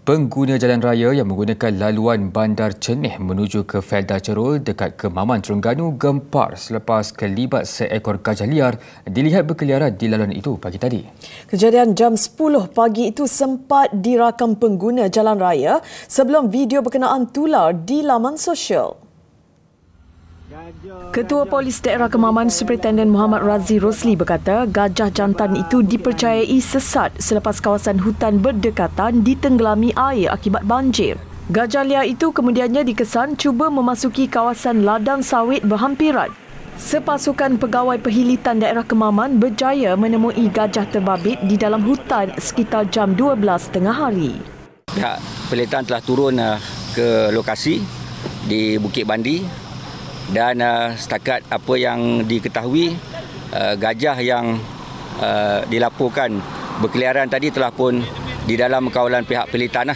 Pengguna jalan raya yang menggunakan laluan Bandar Cenih menuju ke Felda Cerul dekat Kemaman Terengganu gempar selepas kelibat seekor gajah liar dilihat berkeliaran di laluan itu pagi tadi. Kejadian jam 10 pagi itu sempat dirakam pengguna jalan raya sebelum video berkenaan tular di laman sosial. Ketua Polis Daerah Kemaman Superintendent Muhammad Razi Rosli berkata gajah jantan itu dipercayai sesat selepas kawasan hutan berdekatan ditenggelami air akibat banjir. Gajah liar itu kemudiannya dikesan cuba memasuki kawasan ladang sawit berhampiran. Sepasukan pegawai perhilitan daerah Kemaman berjaya menemui gajah terbabit di dalam hutan sekitar jam 12 tengah hari. Pihak perhilitan telah turun ke lokasi di Bukit Bandi. Dan setakat apa yang diketahui, gajah yang dilaporkan berkeliaran tadi telah pun di dalam kawalan pihak perhilitan.